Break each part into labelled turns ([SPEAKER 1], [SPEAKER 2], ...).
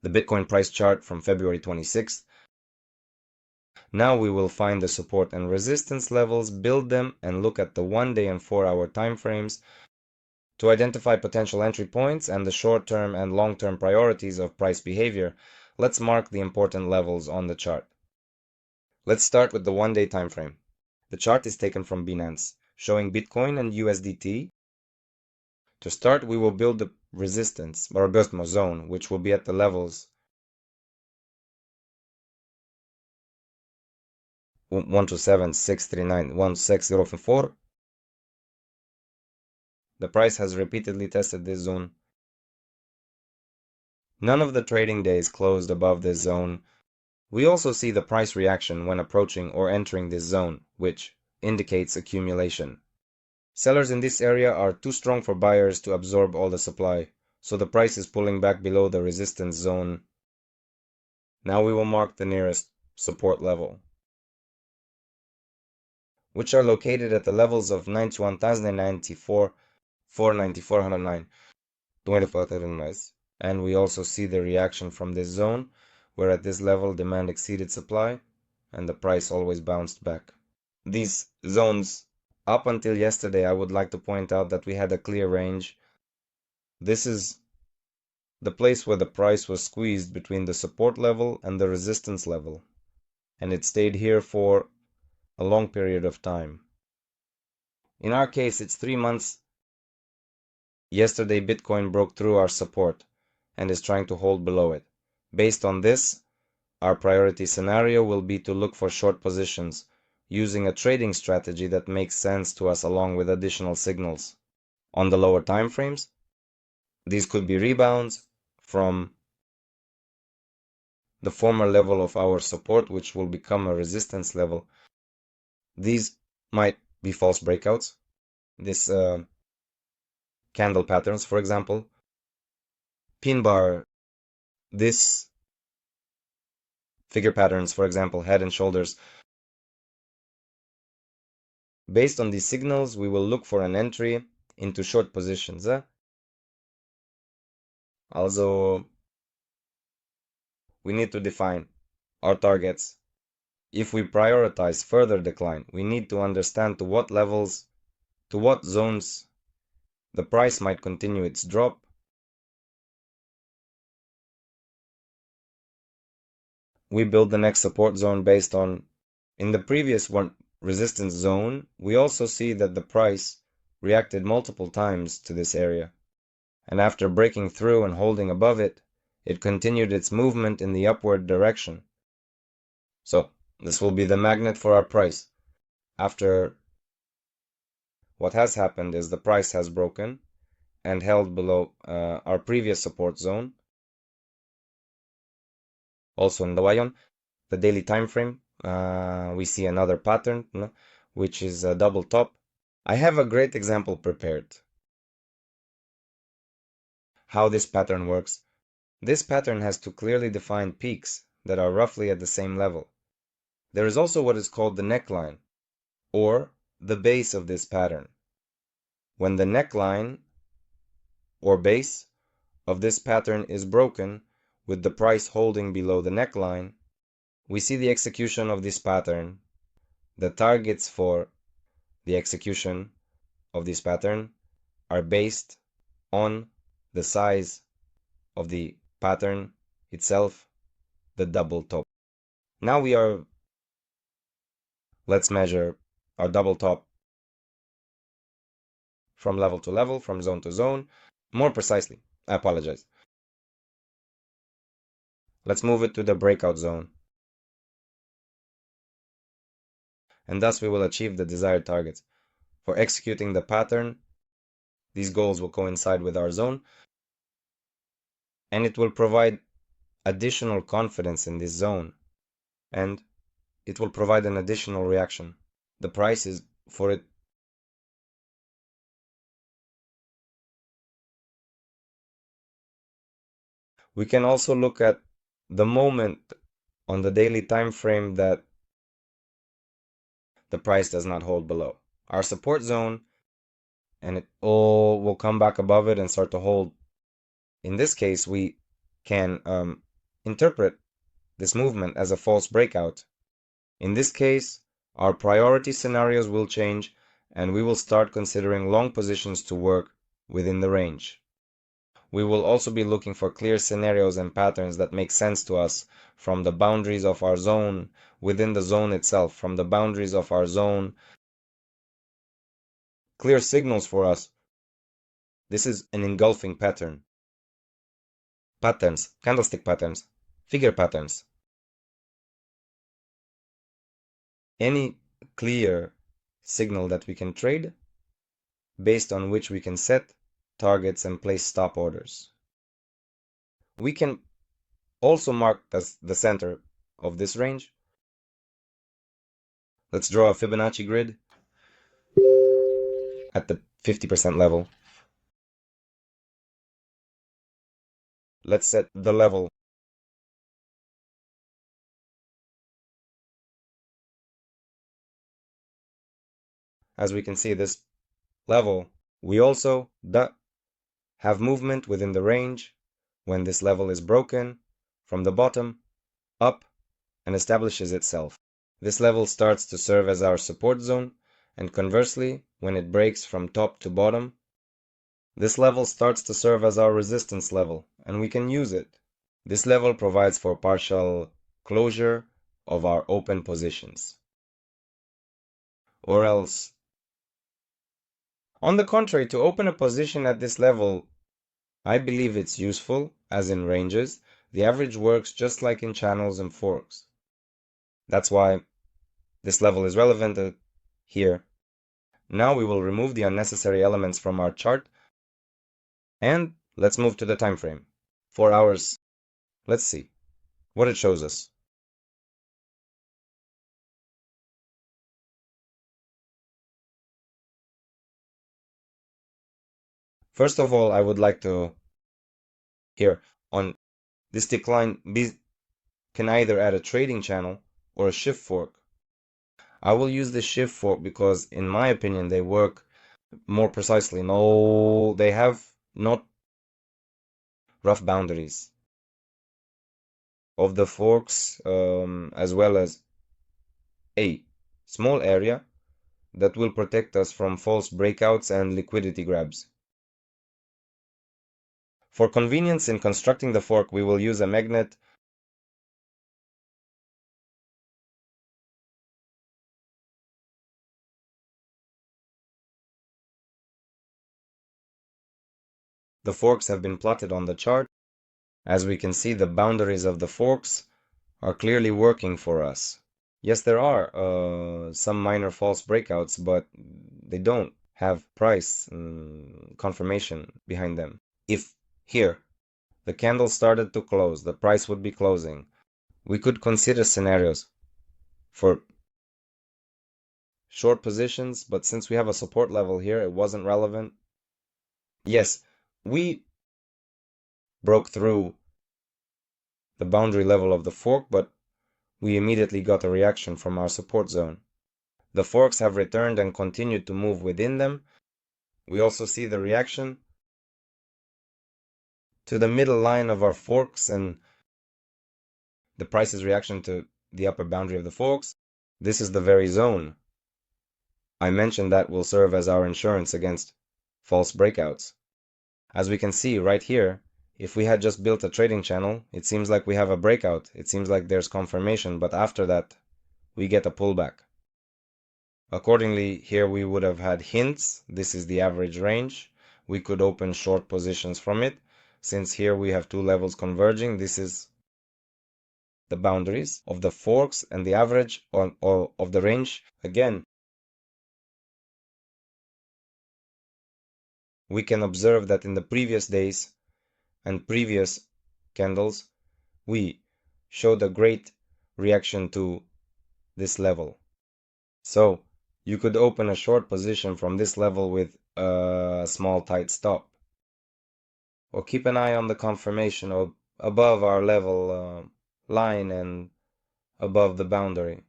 [SPEAKER 1] the Bitcoin price chart from February 26th. Now we will find the support and resistance levels, build them, and look at the 1-day and 4-hour time frames to identify potential entry points and the short-term and long-term priorities of price behavior. Let's mark the important levels on the chart. Let's start with the 1-day time frame. The chart is taken from Binance, showing Bitcoin and USDT. To start, we will build the resistance, or Gosmo zone, which will be at the levels 127,639,160.4. The price has repeatedly tested this zone. None of the trading days closed above this zone. We also see the price reaction when approaching or entering this zone, which indicates accumulation. Sellers in this area are too strong for buyers to absorb all the supply, so the price is pulling back below the resistance zone. Now we will mark the nearest support level, which are located at the levels of 91,094, 494.09, 24,009. And we also see the reaction from this zone, where at this level demand exceeded supply and the price always bounced back. These zones, up until yesterday, I would like to point out that we had a clear range. This is the place where the price was squeezed between the support level and the resistance level, and it stayed here for a long period of time. In our case, it's 3 months. Yesterday, Bitcoin broke through our support and is trying to hold below it. Based on this, our priority scenario will be to look for short positions using a trading strategy that makes sense to us along with additional signals. On the lower time frames, these could be rebounds from the former level of our support, which will become a resistance level. These might be false breakouts. This candle patterns, for example. Pin bar, this figure patterns, for example, head and shoulders. Based on these signals, we will look for an entry into short positions. Also, we need to define our targets. If we prioritize further decline, we need to understand to what levels, to what zones the price might continue its drop. We build the next support zone based on, in the previous one, resistance zone, we also see that the price reacted multiple times to this area. And after breaking through and holding above it, it continued its movement in the upward direction. So, this will be the magnet for our price. After what has happened is the price has broken and held below our previous support zone. Also in the Wayon, the daily time frame, we see another pattern, which is a double top. I have a great example prepared. How this pattern works. This pattern has two clearly defined peaks that are roughly at the same level. There is also what is called the neckline, or the base of this pattern. When the neckline, or base, of this pattern is broken, with the price holding below the neckline, we see the execution of this pattern. The targets for the execution of this pattern are based on the size of the pattern itself, the double top. Now let's measure our double top from level to level, from zone to zone. More precisely, I apologize. Let's move it to the breakout zone. And thus we will achieve the desired targets. For executing the pattern, these goals will coincide with our zone, and it will provide additional confidence in this zone, and it will provide an additional reaction. The price is for it. We can also look at the moment on the daily time frame that the price does not hold below our support zone, and it all will come back above it and start to hold. In this case, we can interpret this movement as a false breakout. In this case, our priority scenarios will change and we will start considering long positions to work within the range. We will also be looking for clear scenarios and patterns that make sense to us from the boundaries of our zone, within the zone itself, from the boundaries of our zone. Clear signals for us. This is an engulfing pattern. Patterns, candlestick patterns, figure patterns. Any clear signal that we can trade, based on which we can set targets and place stop orders. We can also mark the center of this range. Let's draw a Fibonacci grid at the 50% level. Let's set the level. As we can see, this level, we also have movement within the range when this level is broken from the bottom up and establishes itself. This level starts to serve as our support zone, and conversely, when it breaks from top to bottom, this level starts to serve as our resistance level, and we can use it. This level provides for partial closure of our open positions. Or else, on the contrary, to open a position at this level, I believe it's useful, as in ranges. The average works just like in channels and forks. That's why this level is relevant here. Now we will remove the unnecessary elements from our chart, and let's move to the time frame. 4 hours. Let's see what it shows us. First of all, I would like to here on this decline can either add a trading channel or a shift fork. I will use the shift fork because in my opinion they work more precisely. No, they have not rough boundaries of the forks, as well as a small area that will protect us from false breakouts and liquidity grabs. For convenience in constructing the fork, we will use a magnet. The forks have been plotted on the chart. As we can see, the boundaries of the forks are clearly working for us. Yes, there are some minor false breakouts, but they don't have price confirmation behind them. If here the candle started to close, the price would be closing. We could consider scenarios for short positions, but since we have a support level here, it wasn't relevant. Yes, we broke through the boundary level of the fork, but we immediately got a reaction from our support zone. The forks have returned and continued to move within them. We also see the reaction to the middle line of our forks and the price's reaction to the upper boundary of the forks. This is the very zone I mentioned that will serve as our insurance against false breakouts. As we can see right here, if we had just built a trading channel, it seems like we have a breakout. It seems like there's confirmation, but after that, we get a pullback. Accordingly, here we would have had hints. This is the average range. We could open short positions from it. Since here we have two levels converging, this is the boundaries of the forks and the average of the range. Again, we can observe that in the previous days and previous candles, we showed a great reaction to this level. So you could open a short position from this level with a small tight stop. Or keep an eye on the confirmation of above our level line and above the boundary.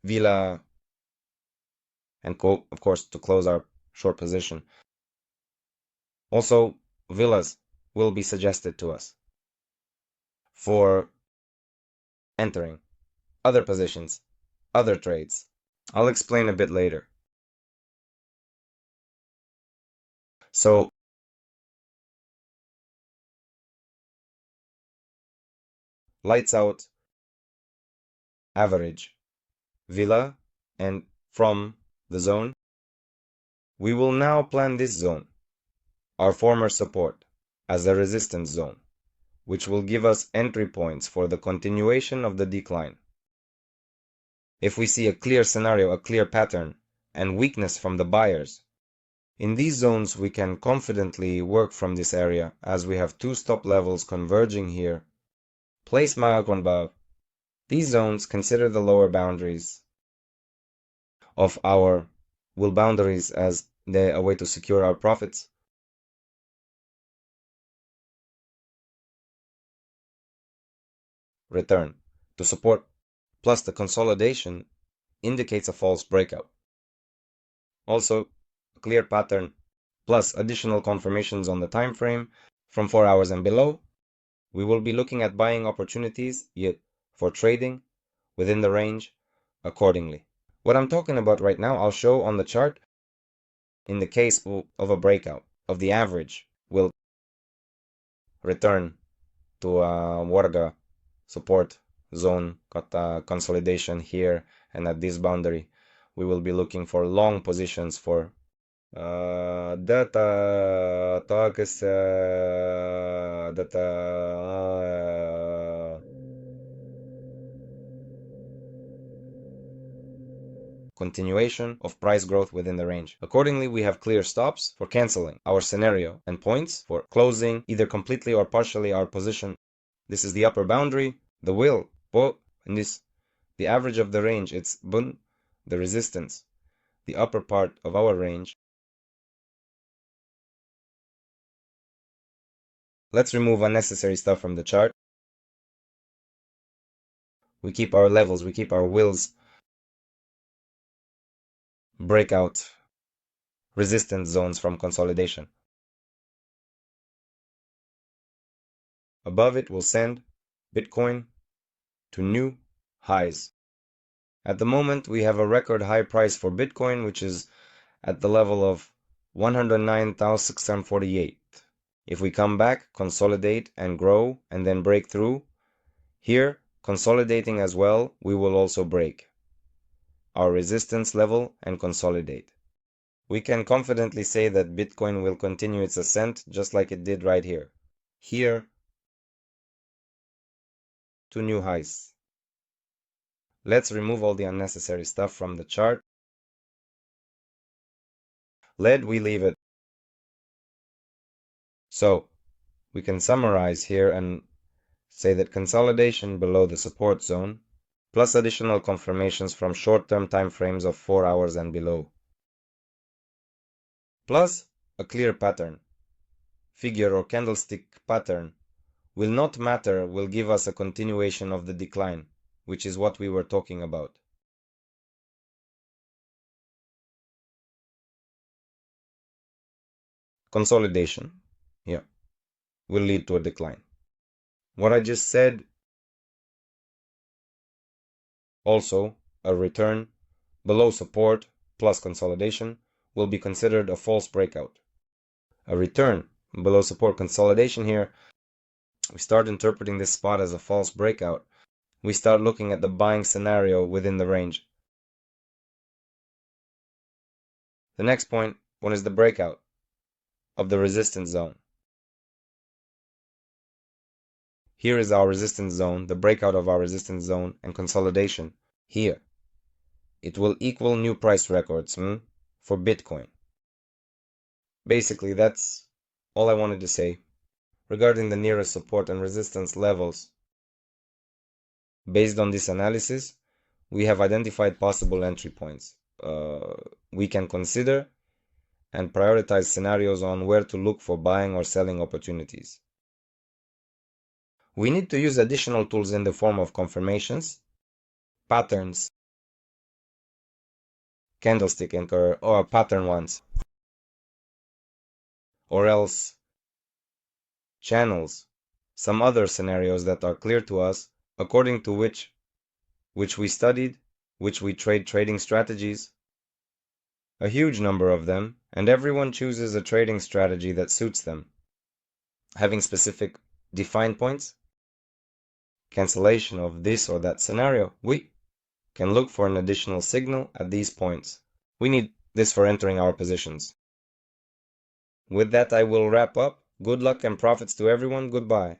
[SPEAKER 1] Villa, and of course to close our short position. Also, villas will be suggested to us for entering, other positions, other trades. I'll explain a bit later. So, lights out, average, villa, and from the zone. We will now plan this zone, our former support, as a resistance zone, which will give us entry points for the continuation of the decline. If we see a clear scenario, a clear pattern, and weakness from the buyers, in these zones we can confidently work from this area as we have two stop levels converging here. Place mark on above. These zones consider the lower boundaries of our will boundaries as a way to secure our profits. Return to support plus the consolidation indicates a false breakout. Also, a clear pattern plus additional confirmations on the time frame from 4 hours and below. We will be looking at buying opportunities yet for trading within the range accordingly. What I'm talking about right now, I'll show on the chart in the case of a breakout of the average will return to a Warga support zone, got consolidation here and at this boundary. We will be looking for long positions for data targets continuation of price growth within the range. Accordingly, we have clear stops for canceling our scenario and points for closing either completely or partially our position. This is the upper boundary, the will, and this the average of the range, it's bun, the resistance, the upper part of our range. Let's remove unnecessary stuff from the chart. We keep our levels, we keep our wills, breakout, resistance zones from consolidation. Above it will send Bitcoin to new highs. At the moment, we have a record high price for Bitcoin, which is at the level of 109,648. If we come back, consolidate and grow and then break through, here, consolidating as well, we will also break our resistance level and consolidate. We can confidently say that Bitcoin will continue its ascent just like it did right here. Here to new highs. Let's remove all the unnecessary stuff from the chart. Lead, we leave it. So, we can summarize here and say that consolidation below the support zone, plus additional confirmations from short-term time frames of 4 hours and below, plus a clear pattern, figure or candlestick pattern, will not matter, will give us a continuation of the decline, which is what we were talking about. Consolidation, yeah, will lead to a decline. What I just said, also a return below support plus consolidation will be considered a false breakout. A return below support consolidation here, we start interpreting this spot as a false breakout. We start looking at the buying scenario within the range. The next point, what is the breakout of the resistance zone? Here is our resistance zone, the breakout of our resistance zone and consolidation here. It will equal new price records for Bitcoin. Basically, that's all I wanted to say regarding the nearest support and resistance levels. Based on this analysis, we have identified possible entry points. We can consider and prioritize scenarios on where to look for buying or selling opportunities. We need to use additional tools in the form of confirmations, patterns, candlestick anchor or pattern ones, or else channels, some other scenarios that are clear to us according to which we studied, which we trading strategies, a huge number of them, and everyone chooses a trading strategy that suits them, having specific defined points, cancellation of this or that scenario. We can look for an additional signal at these points. We need this for entering our positions. With that, I will wrap up. Good luck and profits to everyone. Goodbye.